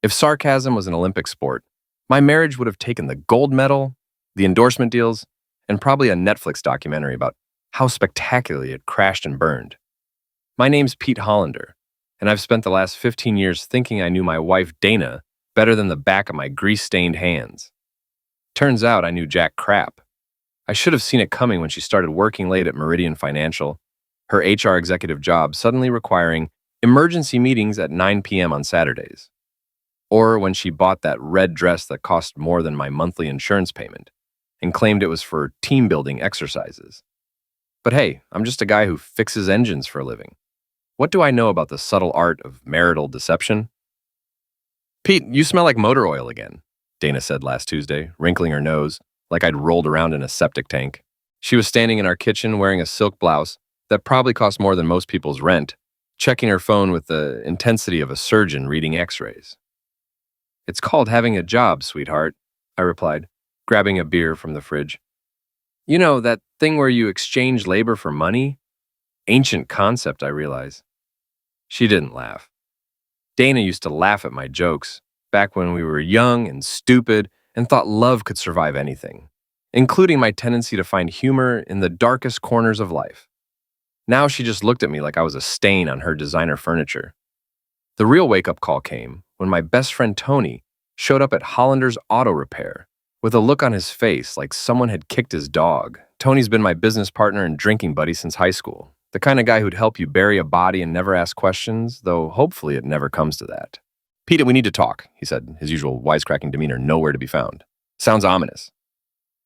If sarcasm was an Olympic sport, my marriage would have taken the gold medal, the endorsement deals, and probably a Netflix documentary about how spectacularly it crashed and burned. My name's Pete Hollander, and I've spent the last 15 years thinking I knew my wife Dana better than the back of my grease-stained hands. Turns out I knew jack crap. I should have seen it coming when she started working late at Meridian Financial, her HR executive job suddenly requiring emergency meetings at 9 p.m. on Saturdays. Or when she bought that red dress that cost more than my monthly insurance payment and claimed it was for team-building exercises. But hey, I'm just a guy who fixes engines for a living. What do I know about the subtle art of marital deception? Pete, you smell like motor oil again, Dana said last Tuesday, wrinkling her nose like I'd rolled around in a septic tank. She was standing in our kitchen wearing a silk blouse that probably cost more than most people's rent, checking her phone with the intensity of a surgeon reading x-rays. It's called having a job, sweetheart, I replied, grabbing a beer from the fridge. You know, that thing where you exchange labor for money? Ancient concept, I realize. She didn't laugh. Dana used to laugh at my jokes, back when we were young and stupid and thought love could survive anything, including my tendency to find humor in the darkest corners of life. Now she just looked at me like I was a stain on her designer furniture. The real wake-up call came when my best friend Tony showed up at Hollander's Auto Repair with a look on his face like someone had kicked his dog. Tony's been my business partner and drinking buddy since high school, the kind of guy who'd help you bury a body and never ask questions, though hopefully it never comes to that. Peter, we need to talk, he said, his usual wisecracking demeanor nowhere to be found. Sounds ominous.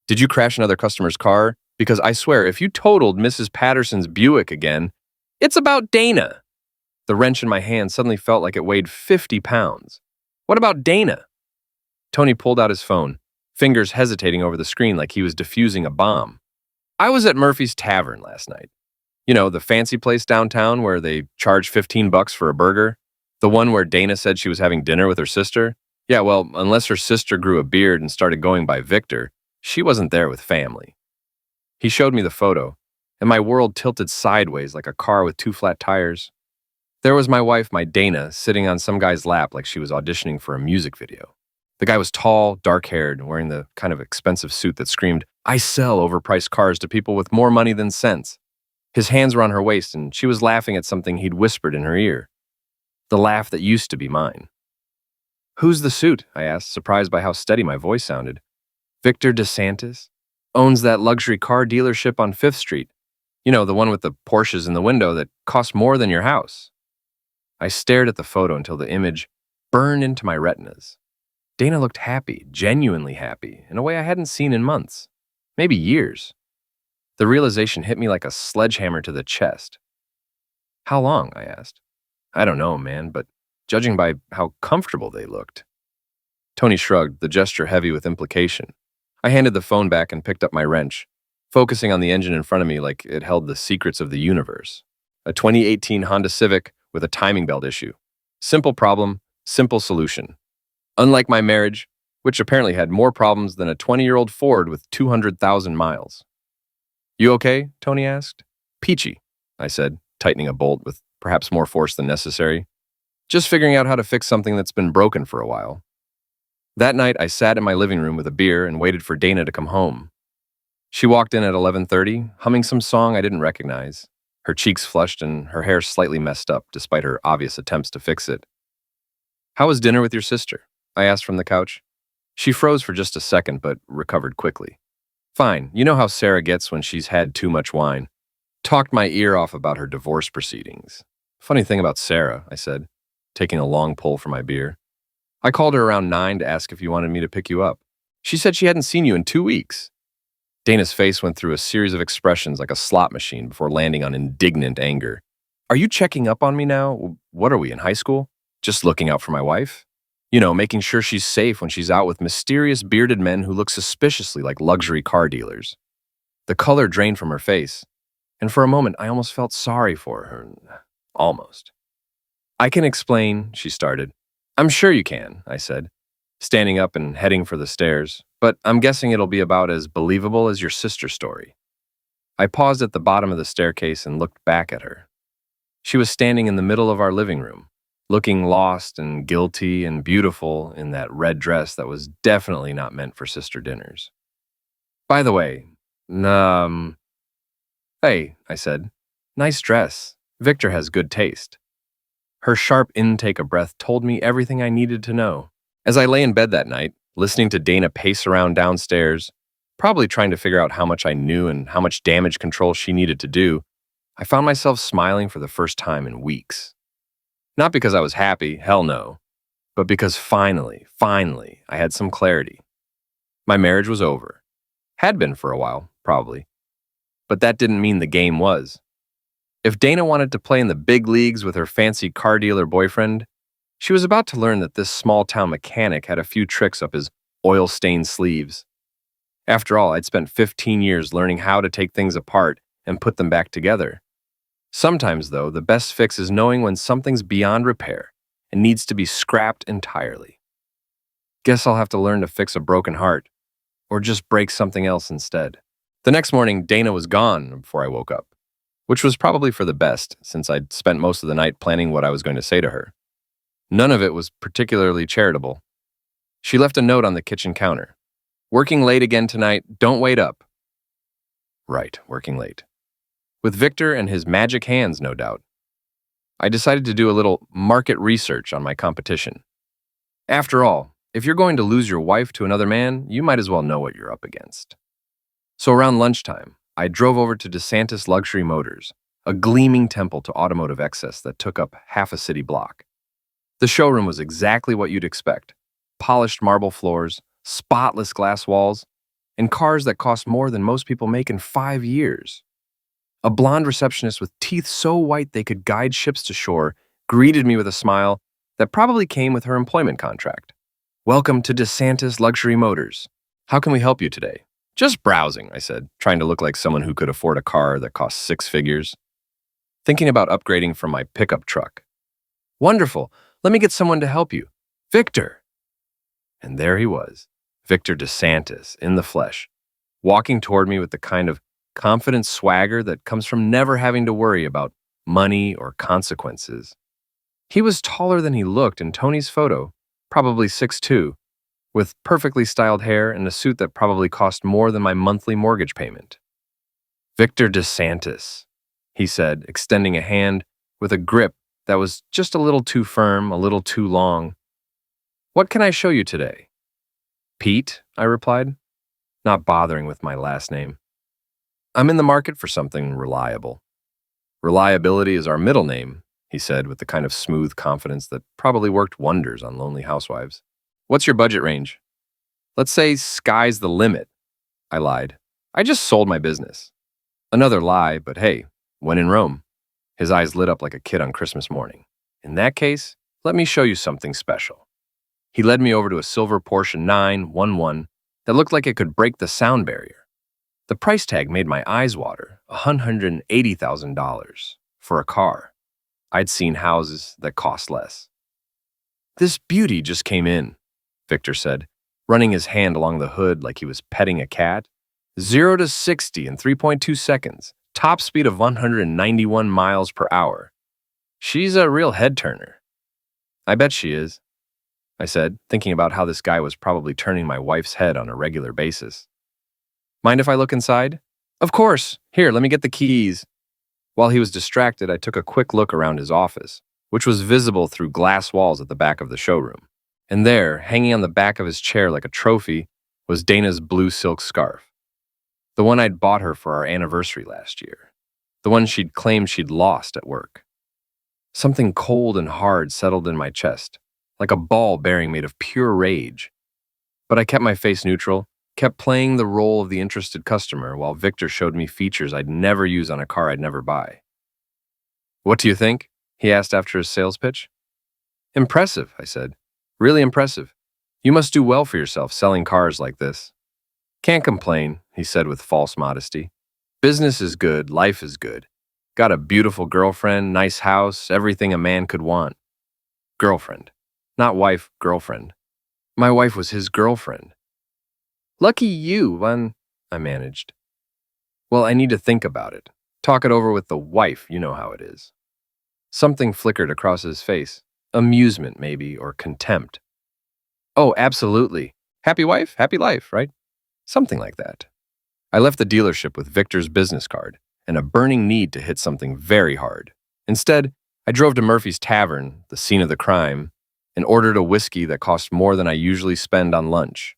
Did you crash another customer's car? Because I swear, if you totaled Mrs. Patterson's Buick again, it's about Dana. The wrench in my hand suddenly felt like it weighed 50 pounds. What about Dana? Tony pulled out his phone, fingers hesitating over the screen like he was defusing a bomb. I was at Murphy's Tavern last night. You know, the fancy place downtown where they charge $15 for a burger? The one where Dana said she was having dinner with her sister? Yeah, well, unless her sister grew a beard and started going by Victor, she wasn't there with family. He showed me the photo, and my world tilted sideways like a car with two flat tires. There was my wife, my Dana, sitting on some guy's lap like she was auditioning for a music video. The guy was tall, dark-haired, and wearing the kind of expensive suit that screamed, "I sell overpriced cars to people with more money than sense." His hands were on her waist, and she was laughing at something he'd whispered in her ear. The laugh that used to be mine. Who's the suit? I asked, surprised by how steady my voice sounded. Victor DeSantis? Owns that luxury car dealership on 5th Street. You know, the one with the Porsches in the window that cost more than your house. I stared at the photo until the image burned into my retinas. Dana looked happy, genuinely happy, in a way I hadn't seen in months, maybe years. The realization hit me like a sledgehammer to the chest. How long? I asked. I don't know, man, but judging by how comfortable they looked. Tony shrugged, the gesture heavy with implication. I handed the phone back and picked up my wrench, focusing on the engine in front of me like it held the secrets of the universe. A 2018 Honda Civic with a timing belt issue. Simple problem, simple solution. Unlike my marriage, which apparently had more problems than a 20-year-old Ford with 200,000 miles. You okay? Tony asked. Peachy, I said, tightening a bolt with perhaps more force than necessary. Just figuring out how to fix something that's been broken for a while. That night, I sat in my living room with a beer and waited for Dana to come home. She walked in at 11:30, humming some song I didn't recognize, her cheeks flushed and her hair slightly messed up despite her obvious attempts to fix it. How was dinner with your sister? I asked from the couch. She froze for just a second, but recovered quickly. Fine, you know how Sarah gets when she's had too much wine. Talked my ear off about her divorce proceedings. Funny thing about Sarah, I said, taking a long pull from my beer. I called her around 9 to ask if you wanted me to pick you up. She said she hadn't seen you in 2 weeks. Dana's face went through a series of expressions like a slot machine before landing on indignant anger. Are you checking up on me now? What are we, in high school? Just looking out for my wife? You know, making sure she's safe when she's out with mysterious bearded men who look suspiciously like luxury car dealers. The color drained from her face, and for a moment I almost felt sorry for her. Almost. I can explain, she started. I'm sure you can, I said, standing up and heading for the stairs, but I'm guessing it'll be about as believable as your sister's story. I paused at the bottom of the staircase and looked back at her. She was standing in the middle of our living room, looking lost and guilty and beautiful in that red dress that was definitely not meant for sister dinners. By the way, um, hey, I said, nice dress. Victor has good taste. Her sharp intake of breath told me everything I needed to know. As I lay in bed that night, listening to Dana pace around downstairs, probably trying to figure out how much I knew and how much damage control she needed to do, I found myself smiling for the first time in weeks. Not because I was happy, hell no, but because finally, I had some clarity. My marriage was over. Had been for a while, probably. But that didn't mean the game was. If Dana wanted to play in the big leagues with her fancy car dealer boyfriend, she was about to learn that this small-town mechanic had a few tricks up his oil-stained sleeves. After all, I'd spent 15 years learning how to take things apart and put them back together. Sometimes, though, the best fix is knowing when something's beyond repair and needs to be scrapped entirely. Guess I'll have to learn to fix a broken heart, or just break something else instead. The next morning, Dana was gone before I woke up, which was probably for the best, since I'd spent most of the night planning what I was going to say to her. None of it was particularly charitable. She left a note on the kitchen counter. Working late again tonight, don't wait up. Right, working late. With Victor and his magic hands, no doubt. I decided to do a little market research on my competition. After all, if you're going to lose your wife to another man, you might as well know what you're up against. So around lunchtime, I drove over to DeSantis Luxury Motors, a gleaming temple to automotive excess that took up half a city block. The showroom was exactly what you'd expect. Polished marble floors, spotless glass walls, and cars that cost more than most people make in 5 years. A blonde receptionist with teeth so white they could guide ships to shore greeted me with a smile that probably came with her employment contract. Welcome to DeSantis Luxury Motors. How can we help you today? Just browsing, I said, trying to look like someone who could afford a car that cost 6 figures. Thinking about upgrading from my pickup truck. Wonderful. Let me get someone to help you. Victor. And there he was, Victor DeSantis, in the flesh, walking toward me with the kind of confident swagger that comes from never having to worry about money or consequences. He was taller than he looked in Tony's photo, probably 6'2", with perfectly styled hair and a suit that probably cost more than my monthly mortgage payment. Victor DeSantis, he said, extending a hand with a grip that was just a little too firm, a little too long. What can I show you today? Pete, I replied, not bothering with my last name. I'm in the market for something reliable. Reliability is our middle name, he said with the kind of smooth confidence that probably worked wonders on lonely housewives. What's your budget range? Let's say sky's the limit. I lied. I just sold my business. Another lie, but hey, when in Rome. His eyes lit up like a kid on Christmas morning. In that case, let me show you something special. He led me over to a silver Porsche 911 that looked like it could break the sound barrier. The price tag made my eyes water, $180,000 for a car. I'd seen houses that cost less. This beauty just came in, Victor said, running his hand along the hood like he was petting a cat. 0 to 60 in 3.2 seconds, top speed of 191 miles per hour. She's a real head-turner. I bet she is, I said, thinking about how this guy was probably turning my wife's head on a regular basis. Mind if I look inside? Of course. Here, let me get the keys. While he was distracted, I took a quick look around his office, which was visible through glass walls at the back of the showroom. And there, hanging on the back of his chair like a trophy, was Dana's blue silk scarf. The one I'd bought her for our anniversary last year. The one she'd claimed she'd lost at work. Something cold and hard settled in my chest, like a ball bearing made of pure rage. But I kept my face neutral, kept playing the role of the interested customer while Victor showed me features I'd never use on a car I'd never buy. What do you think? He asked after his sales pitch. Impressive, I said. Really impressive. You must do well for yourself selling cars like this. Can't complain, he said with false modesty. Business is good, life is good. Got a beautiful girlfriend, nice house, everything a man could want. Girlfriend. Not wife, girlfriend. My wife was his girlfriend. Lucky you, I managed. Well, I need to think about it. Talk it over with the wife, you know how it is. Something flickered across his face. Amusement, maybe, or contempt. Oh, absolutely. Happy wife, happy life, right? Something like that. I left the dealership with Victor's business card and a burning need to hit something very hard. Instead, I drove to Murphy's Tavern, the scene of the crime, and ordered a whiskey that cost more than I usually spend on lunch.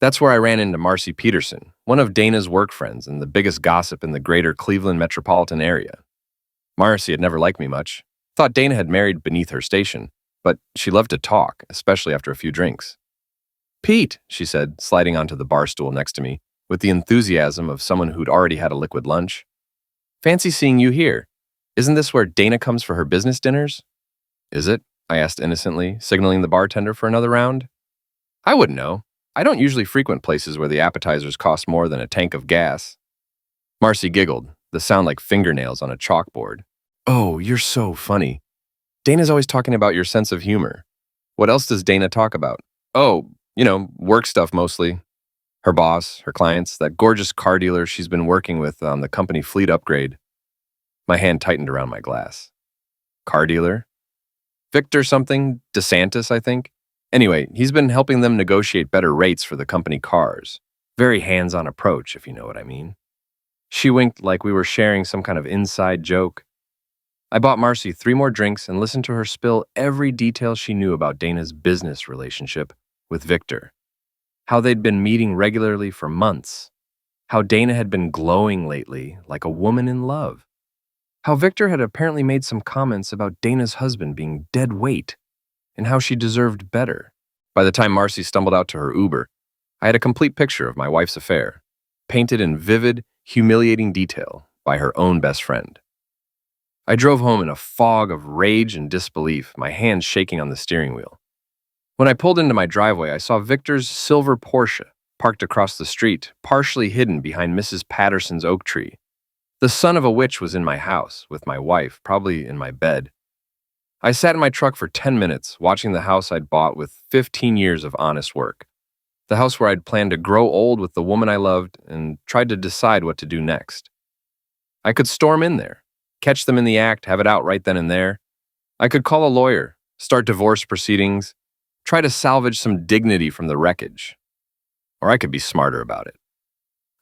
That's where I ran into Marcy Peterson, one of Dana's work friends and the biggest gossip in the greater Cleveland metropolitan area. Marcy had never liked me much, thought Dana had married beneath her station, but she loved to talk, especially after a few drinks. "Pete," she said, sliding onto the bar stool next to me, with the enthusiasm of someone who'd already had a liquid lunch. "Fancy seeing you here. Isn't this where Dana comes for her business dinners?" "Is it?" I asked innocently, signaling the bartender for another round. "I wouldn't know. I don't usually frequent places where the appetizers cost more than a tank of gas." Marcy giggled, the sound like fingernails on a chalkboard. "Oh, you're so funny. Dana's always talking about your sense of humor. What else does Dana talk about?" "Oh, work stuff mostly. Her boss, her clients, that gorgeous car dealer she's been working with on the company fleet upgrade." My hand tightened around my glass. "Car dealer? Victor something, DeSantis, I think. Anyway, he's been helping them negotiate better rates for the company cars. Very hands-on approach, if you know what I mean." She winked like we were sharing some kind of inside joke. I bought Marcy 3 more drinks and listened to her spill every detail she knew about Dana's business relationship with Victor. How they'd been meeting regularly for months. How Dana had been glowing lately, like a woman in love. How Victor had apparently made some comments about Dana's husband being dead weight, and how she deserved better. By the time Marcy stumbled out to her Uber, I had a complete picture of my wife's affair, painted in vivid, humiliating detail by her own best friend. I drove home in a fog of rage and disbelief, my hands shaking on the steering wheel. When I pulled into my driveway, I saw Victor's silver Porsche parked across the street, partially hidden behind Mrs. Patterson's oak tree. The son of a witch was in my house, with my wife, probably in my bed. I sat in my truck for 10 minutes, watching the house I'd bought with 15 years of honest work. The house where I'd planned to grow old with the woman I loved and tried to decide what to do next. I could storm in there, catch them in the act, have it out right then and there. I could call a lawyer, start divorce proceedings, try to salvage some dignity from the wreckage. Or I could be smarter about it.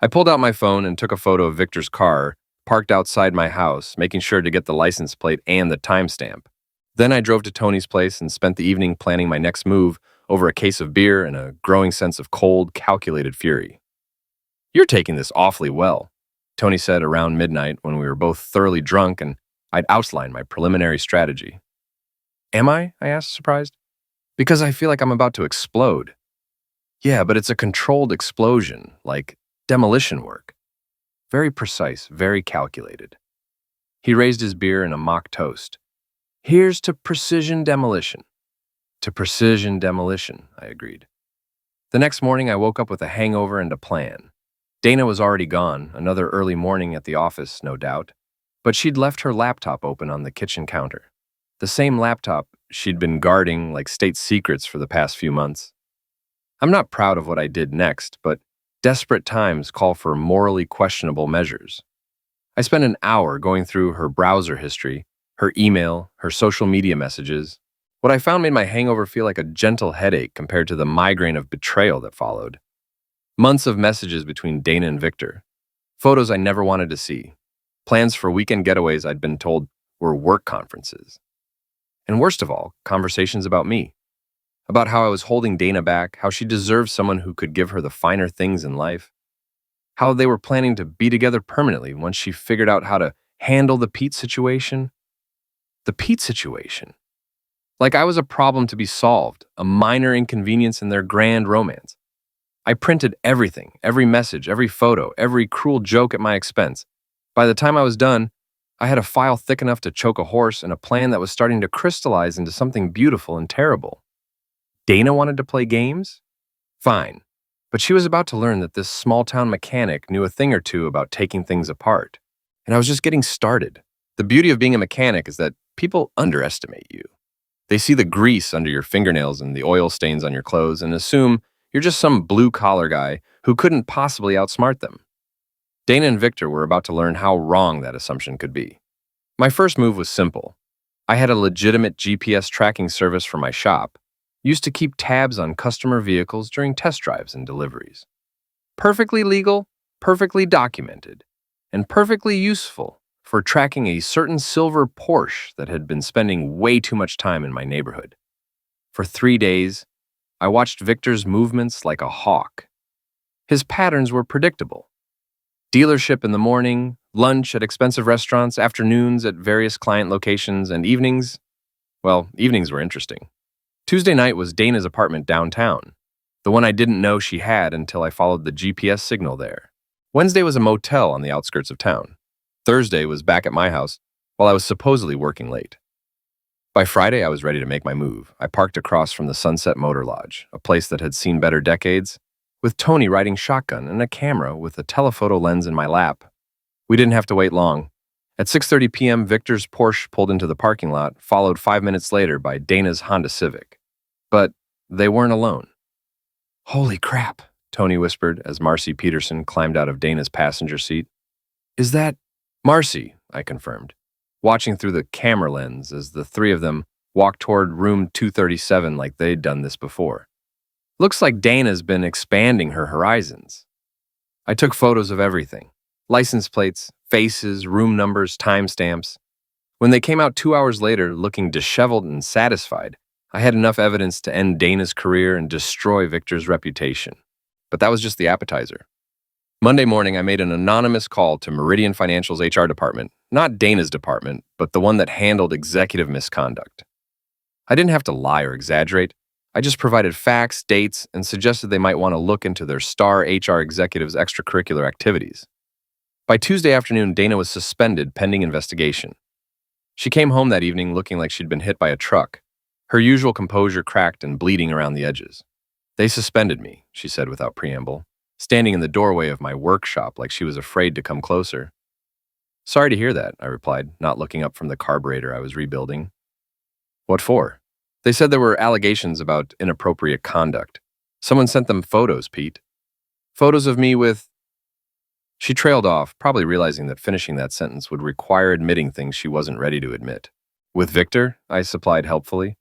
I pulled out my phone and took a photo of Victor's car, parked outside my house, making sure to get the license plate and the timestamp. Then I drove to Tony's place and spent the evening planning my next move over a case of beer and a growing sense of cold, calculated fury. "You're taking this awfully well," Tony said around midnight when we were both thoroughly drunk and I'd outlined my preliminary strategy. "Am I?" I asked, surprised. "Because I feel like I'm about to explode." "Yeah, but it's a controlled explosion, like demolition work. Very precise, very calculated." He raised his beer in a mock toast. "Here's to precision demolition." "To precision demolition," I agreed. The next morning, I woke up with a hangover and a plan. Dana was already gone, another early morning at the office, no doubt, but she'd left her laptop open on the kitchen counter. The same laptop she'd been guarding like state secrets for the past few months. I'm not proud of what I did next, but desperate times call for morally questionable measures. I spent an hour going through her browser history, her email, her social media messages. What I found made my hangover feel like a gentle headache compared to the migraine of betrayal that followed. Months of messages between Dana and Victor. Photos I never wanted to see. Plans for weekend getaways I'd been told were work conferences. And worst of all, conversations about me. About how I was holding Dana back, how she deserved someone who could give her the finer things in life. How they were planning to be together permanently once she figured out how to handle the Pete situation. The Pete situation. Like I was a problem to be solved, a minor inconvenience in their grand romance. I printed everything, every message, every photo, every cruel joke at my expense. By the time I was done, I had a file thick enough to choke a horse and a plan that was starting to crystallize into something beautiful and terrible. Dana wanted to play games? Fine. But she was about to learn that this small-town mechanic knew a thing or two about taking things apart. And I was just getting started. The beauty of being a mechanic is that people underestimate you. They see the grease under your fingernails and the oil stains on your clothes and assume you're just some blue-collar guy who couldn't possibly outsmart them. Dana and Victor were about to learn how wrong that assumption could be. My first move was simple. I had a legitimate GPS tracking service for my shop, used to keep tabs on customer vehicles during test drives and deliveries. Perfectly legal, perfectly documented, and perfectly useful for tracking a certain silver Porsche that had been spending way too much time in my neighborhood. For 3 days, I watched Victor's movements like a hawk. His patterns were predictable. Dealership in the morning, lunch at expensive restaurants, afternoons at various client locations, and evenings, well, evenings were interesting. Tuesday night was Dana's apartment downtown, the one I didn't know she had until I followed the GPS signal there. Wednesday was a motel on the outskirts of town. Thursday was back at my house while I was supposedly working late. By Friday, I was ready to make my move. I parked across from the Sunset Motor Lodge, a place that had seen better decades, with Tony riding shotgun and a camera with a telephoto lens in my lap. We didn't have to wait long. At 6:30 p.m., Victor's Porsche pulled into the parking lot, followed 5 minutes later by Dana's Honda Civic. But they weren't alone. "Holy crap," Tony whispered as Marcy Peterson climbed out of Dana's passenger seat. "Is that Marcy?" I confirmed, watching through the camera lens as the three of them walked toward room 237 like they'd done this before. "Looks like Dana's been expanding her horizons." I took photos of everything: license plates, faces, room numbers, timestamps. When they came out 2 hours later looking disheveled and satisfied, I had enough evidence to end Dana's career and destroy Victor's reputation. But that was just the appetizer. Monday morning, I made an anonymous call to Meridian Financial's HR department, not Dana's department, but the one that handled executive misconduct. I didn't have to lie or exaggerate. I just provided facts, dates, and suggested they might want to look into their star HR executive's extracurricular activities. By Tuesday afternoon, Dana was suspended pending investigation. She came home that evening looking like she'd been hit by a truck, her usual composure cracked and bleeding around the edges. "They suspended me," she said without preamble, standing in the doorway of my workshop like she was afraid to come closer. "Sorry to hear that," I replied, not looking up from the carburetor I was rebuilding. "What for?" "They said there were allegations about inappropriate conduct. Someone sent them photos, Pete. Photos of me with—" She trailed off, probably realizing that finishing that sentence would require admitting things she wasn't ready to admit. "With Victor?" I supplied helpfully.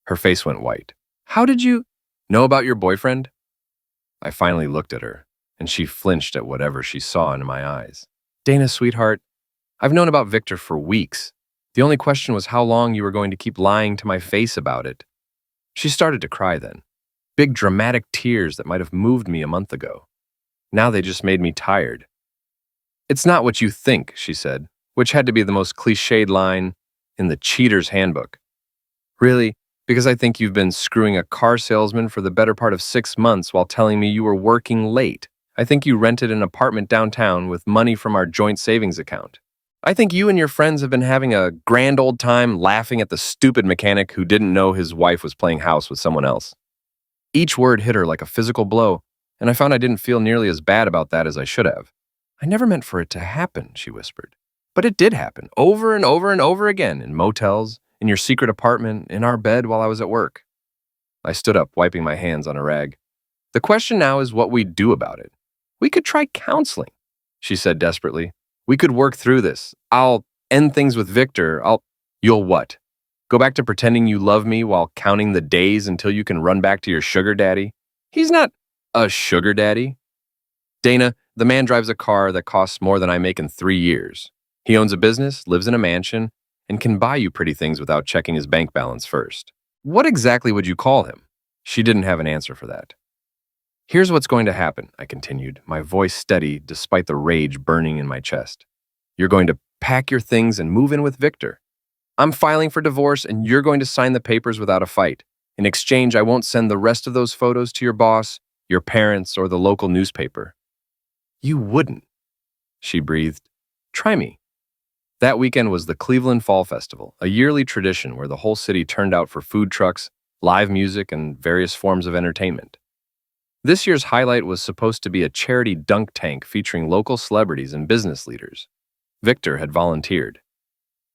Her face went white. "How did you know about your boyfriend?" I finally looked at her, and she flinched at whatever she saw in my eyes. "Dana, sweetheart, I've known about Victor for weeks. The only question was how long you were going to keep lying to my face about it." She started to cry then. Big dramatic tears that might have moved me a month ago. Now they just made me tired. "It's not what you think," she said, which had to be the most cliched line in the cheater's handbook. "Really? Because I think you've been screwing a car salesman for the better part of 6 months while telling me you were working late. I think you rented an apartment downtown with money from our joint savings account. I think you and your friends have been having a grand old time laughing at the stupid mechanic who didn't know his wife was playing house with someone else." Each word hit her like a physical blow, and I found I didn't feel nearly as bad about that as I should have. "I never meant for it to happen," she whispered. "But it did happen, over and over and over again, in motels, in your secret apartment, in our bed while I was at work." I stood up, wiping my hands on a rag. "The question now is what we do about it. We could try counseling," she said desperately. "We could work through this. I'll end things with Victor. You'll what? Go back to pretending you love me while counting the days until you can run back to your sugar daddy? He's not a sugar daddy. Dana, the man drives a car that costs more than I make in 3 years. He owns a business, lives in a mansion, and can buy you pretty things without checking his bank balance first. What exactly would you call him?" She didn't have an answer for that. "Here's what's going to happen," I continued, my voice steady despite the rage burning in my chest. "You're going to pack your things and move in with Victor. I'm filing for divorce, and you're going to sign the papers without a fight. In exchange, I won't send the rest of those photos to your boss, your parents, or the local newspaper." "You wouldn't," she breathed. "Try me." That weekend was the Cleveland Fall Festival, a yearly tradition where the whole city turned out for food trucks, live music, and various forms of entertainment. This year's highlight was supposed to be a charity dunk tank featuring local celebrities and business leaders. Victor had volunteered.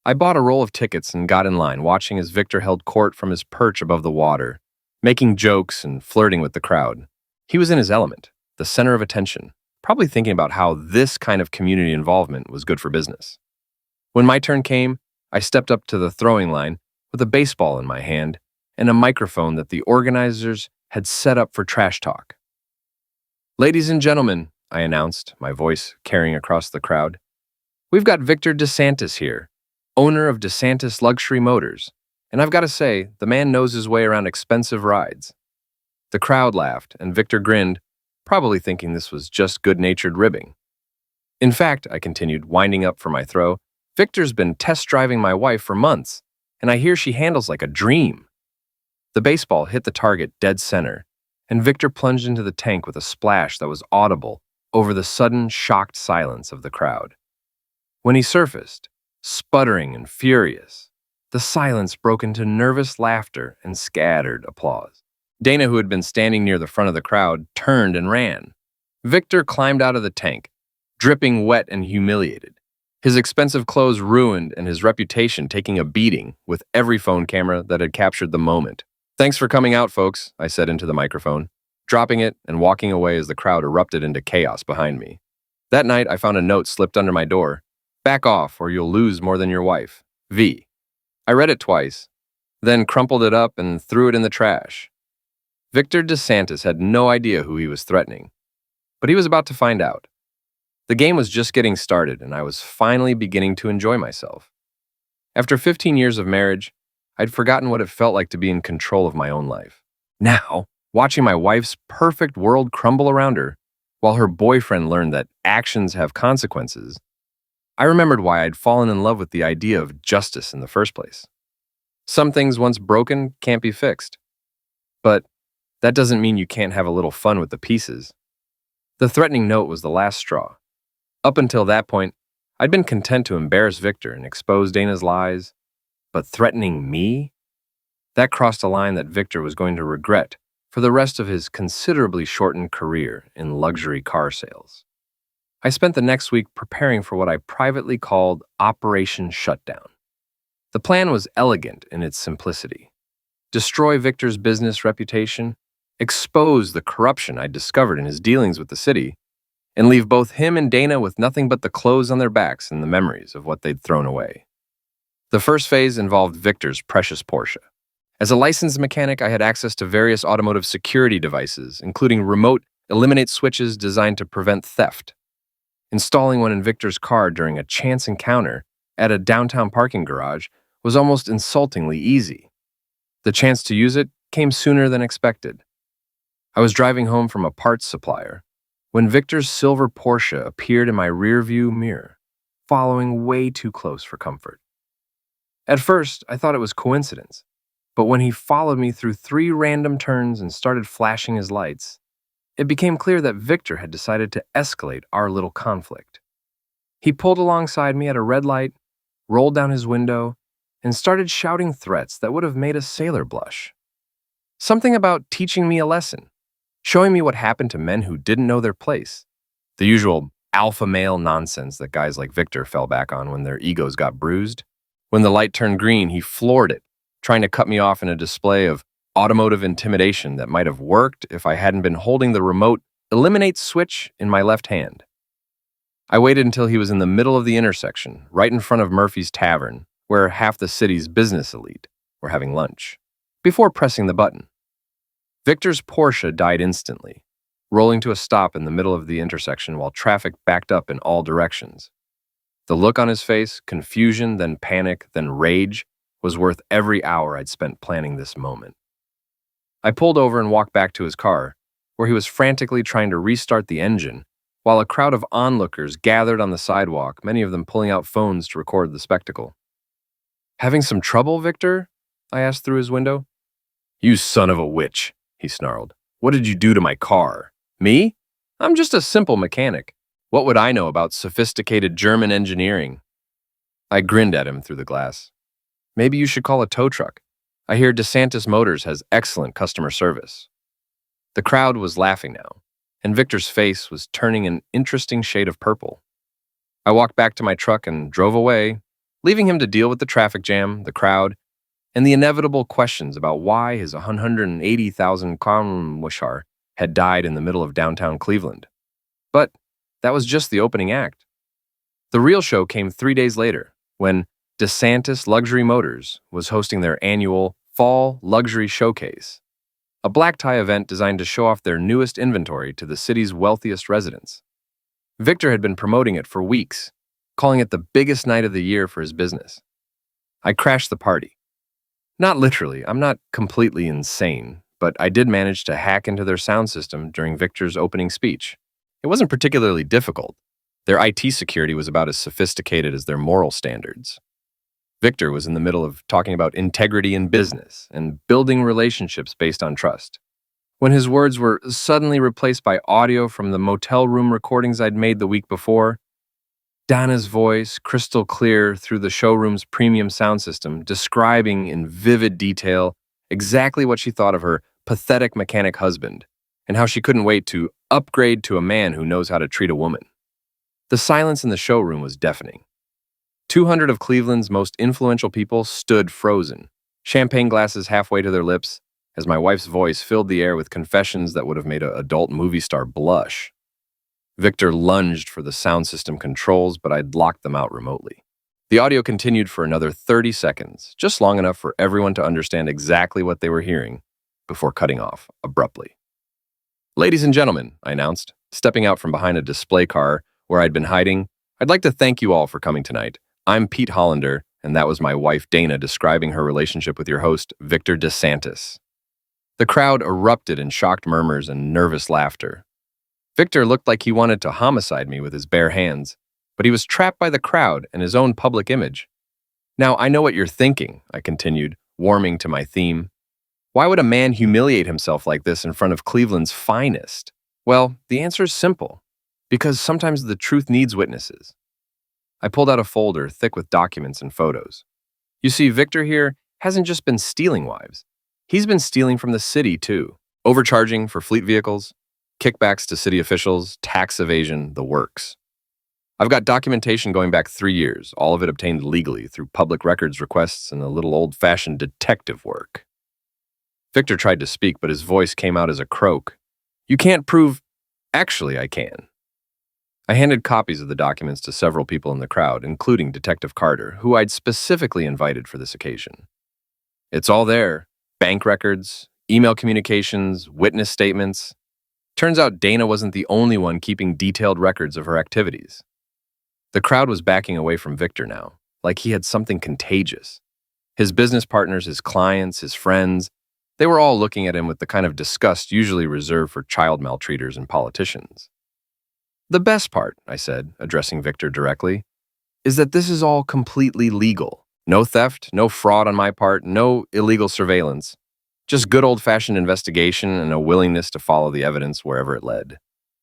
I bought a roll of tickets and got in line, watching as Victor held court from his perch above the water, making jokes and flirting with the crowd. He was in his element, the center of attention, probably thinking about how this kind of community involvement was good for business. When my turn came, I stepped up to the throwing line with a baseball in my hand and a microphone that the organizers had set up for trash talk. "Ladies and gentlemen," I announced, my voice carrying across the crowd, "we've got Victor DeSantis here, owner of DeSantis Luxury Motors, and I've got to say, the man knows his way around expensive rides." The crowd laughed, and Victor grinned, probably thinking this was just good-natured ribbing. "In fact," I continued, winding up for my throw, "Victor's been test driving my wife for months, and I hear she handles like a dream." The baseball hit the target dead center, and Victor plunged into the tank with a splash that was audible over the sudden, shocked silence of the crowd. When he surfaced, sputtering and furious, the silence broke into nervous laughter and scattered applause. Dana, who had been standing near the front of the crowd, turned and ran. Victor climbed out of the tank, dripping wet and humiliated, his expensive clothes ruined and his reputation taking a beating with every phone camera that had captured the moment. "Thanks for coming out, folks," I said into the microphone, dropping it and walking away as the crowd erupted into chaos behind me. That night, I found a note slipped under my door. "Back off or you'll lose more than your wife. V." I read it twice, then crumpled it up and threw it in the trash. Victor DeSantis had no idea who he was threatening, but he was about to find out. The game was just getting started, and I was finally beginning to enjoy myself. After 15 years of marriage, I'd forgotten what it felt like to be in control of my own life. Now, watching my wife's perfect world crumble around her, while her boyfriend learned that actions have consequences, I remembered why I'd fallen in love with the idea of justice in the first place. Some things once broken can't be fixed, but that doesn't mean you can't have a little fun with the pieces. The threatening note was the last straw. Up until that point, I'd been content to embarrass Victor and expose Dana's lies, but threatening me? That crossed a line that Victor was going to regret for the rest of his considerably shortened career in luxury car sales. I spent the next week preparing for what I privately called Operation Shutdown. The plan was elegant in its simplicity. Destroy Victor's business reputation, expose the corruption I'd discovered in his dealings with the city, and leave both him and Dana with nothing but the clothes on their backs and the memories of what they'd thrown away. The first phase involved Victor's precious Porsche. As a licensed mechanic, I had access to various automotive security devices, including remote eliminate switches designed to prevent theft. Installing one in Victor's car during a chance encounter at a downtown parking garage was almost insultingly easy. The chance to use it came sooner than expected. I was driving home from a parts supplier when Victor's silver Porsche appeared in my rearview mirror, following way too close for comfort. At first, I thought it was coincidence, but when he followed me through 3 random turns and started flashing his lights, it became clear that Victor had decided to escalate our little conflict. He pulled alongside me at a red light, rolled down his window, and started shouting threats that would have made a sailor blush. Something about teaching me a lesson, showing me what happened to men who didn't know their place. The usual alpha male nonsense that guys like Victor fell back on when their egos got bruised. When the light turned green, he floored it, trying to cut me off in a display of automotive intimidation that might have worked if I hadn't been holding the remote eliminate switch in my left hand. I waited until he was in the middle of the intersection, right in front of Murphy's Tavern, where half the city's business elite were having lunch, before pressing the button. Victor's Porsche died instantly, rolling to a stop in the middle of the intersection while traffic backed up in all directions. The look on his face, confusion, then panic, then rage, was worth every hour I'd spent planning this moment. I pulled over and walked back to his car, where he was frantically trying to restart the engine, while a crowd of onlookers gathered on the sidewalk, many of them pulling out phones to record the spectacle. "Having some trouble, Victor?" I asked through his window. "You son of a witch," he snarled. "What did you do to my car?" "Me? I'm just a simple mechanic. What would I know about sophisticated German engineering?" I grinned at him through the glass. "Maybe you should call a tow truck. I hear DeSantis Motors has excellent customer service." The crowd was laughing now, and Victor's face was turning an interesting shade of purple. I walked back to my truck and drove away, leaving him to deal with the traffic jam, the crowd, and the inevitable questions about why his 180,000 Kamwishar had died in the middle of downtown Cleveland. But that was just the opening act. The real show came 3 days later, when, DeSantis Luxury Motors was hosting their annual Fall Luxury Showcase, a black tie event designed to show off their newest inventory to the city's wealthiest residents. Victor had been promoting it for weeks, calling it the biggest night of the year for his business. I crashed the party. Not literally, I'm not completely insane, but I did manage to hack into their sound system during Victor's opening speech. It wasn't particularly difficult. Their IT security was about as sophisticated as their moral standards. Victor was in the middle of talking about integrity in business and building relationships based on trust, when his words were suddenly replaced by audio from the motel room recordings I'd made the week before. Donna's voice, crystal clear through the showroom's premium sound system, describing in vivid detail exactly what she thought of her pathetic mechanic husband and how she couldn't wait to upgrade to a man who knows how to treat a woman. The silence in the showroom was deafening. 200 of Cleveland's most influential people stood frozen, champagne glasses halfway to their lips, as my wife's voice filled the air with confessions that would have made an adult movie star blush. Victor lunged for the sound system controls, but I'd locked them out remotely. The audio continued for another 30 seconds, just long enough for everyone to understand exactly what they were hearing, before cutting off abruptly. "Ladies and gentlemen," I announced, stepping out from behind a display car where I'd been hiding, "I'd like to thank you all for coming tonight. I'm Pete Hollander, and that was my wife Dana describing her relationship with your host, Victor DeSantis." The crowd erupted in shocked murmurs and nervous laughter. Victor looked like he wanted to homicide me with his bare hands, but he was trapped by the crowd and his own public image. "Now, I know what you're thinking," I continued, warming to my theme. "Why would a man humiliate himself like this in front of Cleveland's finest?" Well, the answer is simple. Because sometimes the truth needs witnesses. I pulled out a folder thick with documents and photos. You see, Victor here hasn't just been stealing wives. He's been stealing from the city, too. Overcharging for fleet vehicles, kickbacks to city officials, tax evasion, the works. I've got documentation going back 3 years, all of it obtained legally through public records requests and a little old-fashioned detective work. Victor tried to speak, but his voice came out as a croak. "You can't prove—" "Actually, I can." I handed copies of the documents to several people in the crowd, including Detective Carter, who I'd specifically invited for this occasion. "It's all there. Bank records, email communications, witness statements. Turns out Dana wasn't the only one keeping detailed records of her activities." The crowd was backing away from Victor now, like he had something contagious. His business partners, his clients, his friends, they were all looking at him with the kind of disgust usually reserved for child maltreaters and politicians. "The best part," I said, addressing Victor directly, "is that this is all completely legal. No theft, no fraud on my part, no illegal surveillance. Just good old-fashioned investigation and a willingness to follow the evidence wherever it led."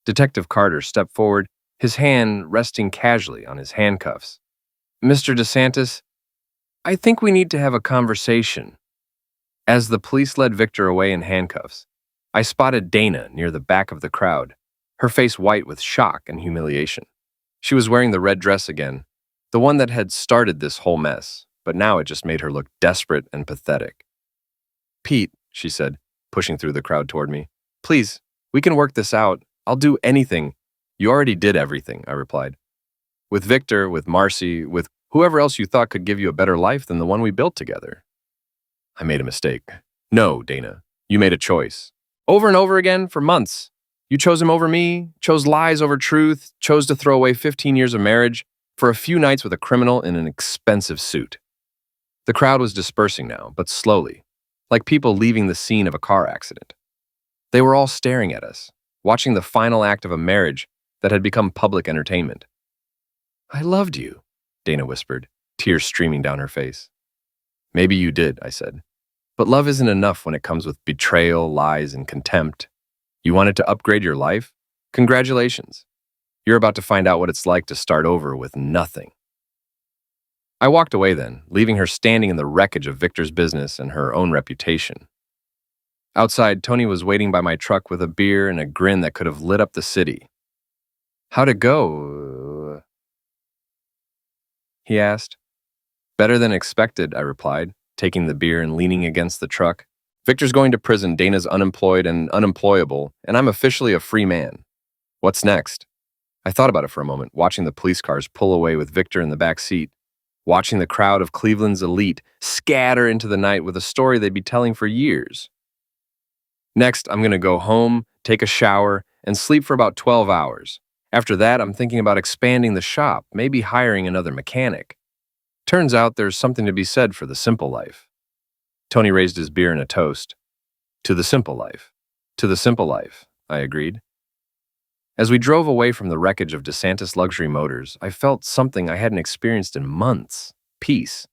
Detective Carter stepped forward, his hand resting casually on his handcuffs. "Mr. DeSantis, I think we need to have a conversation." As the police led Victor away in handcuffs, I spotted Dana near the back of the crowd, her face white with shock and humiliation. She was wearing the red dress again, the one that had started this whole mess, but now it just made her look desperate and pathetic. "Pete," she said, pushing through the crowd toward me, "please, we can work this out. I'll do anything." "You already did everything," I replied. "With Victor, with Marcy, with whoever else you thought could give you a better life than the one we built together." I made a mistake. "No, Dana, you made a choice. Over and over again for months. You chose him over me, chose lies over truth, chose to throw away 15 years of marriage for a few nights with a criminal in an expensive suit." The crowd was dispersing now, but slowly, like people leaving the scene of a car accident. They were all staring at us, watching the final act of a marriage that had become public entertainment. "I loved you," Dana whispered, tears streaming down her face. "Maybe you did," I said. "But love isn't enough when it comes with betrayal, lies, and contempt. You wanted to upgrade your life? Congratulations. You're about to find out what it's like to start over with nothing." I walked away then, leaving her standing in the wreckage of Victor's business and her own reputation. Outside, Tony was waiting by my truck with a beer and a grin that could have lit up the city. "How'd it go?" he asked. "Better than expected," I replied, taking the beer and leaning against the truck. "Victor's going to prison, Dana's unemployed and unemployable, and I'm officially a free man. What's next?" I thought about it for a moment, watching the police cars pull away with Victor in the back seat. watching the crowd of Cleveland's elite scatter into the night with a story they'd be telling for years. Next, I'm going to go home, take a shower, and sleep for about 12 hours. After that, I'm thinking about expanding the shop, maybe hiring another mechanic. Turns out there's something to be said for the simple life. Tony raised his beer in a toast. To the simple life. To the simple life, I agreed. As we drove away from the wreckage of DeSantis luxury motors, I felt something I hadn't experienced in months. Peace.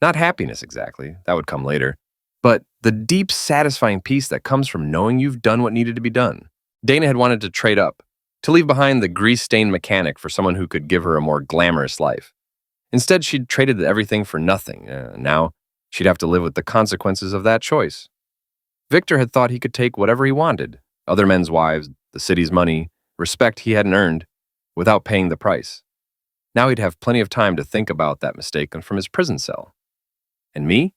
Not happiness exactly, that would come later, but the deep, satisfying peace that comes from knowing you've done what needed to be done. Dana had wanted to trade up, to leave behind the grease-stained mechanic for someone who could give her a more glamorous life. Instead, she'd traded everything for nothing. Now, she'd have to live with the consequences of that choice. Victor had thought he could take whatever he wanted, other men's wives, the city's money, respect he hadn't earned, without paying the price. Now he'd have plenty of time to think about that mistake from his prison cell. And me?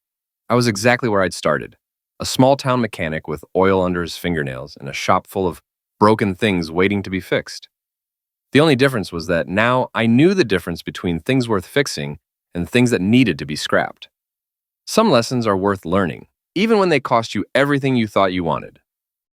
I was exactly where I'd started. A small-town mechanic with oil under his fingernails and a shop full of broken things waiting to be fixed. The only difference was that now I knew the difference between things worth fixing and things that needed to be scrapped. Some lessons are worth learning, even when they cost you everything you thought you wanted.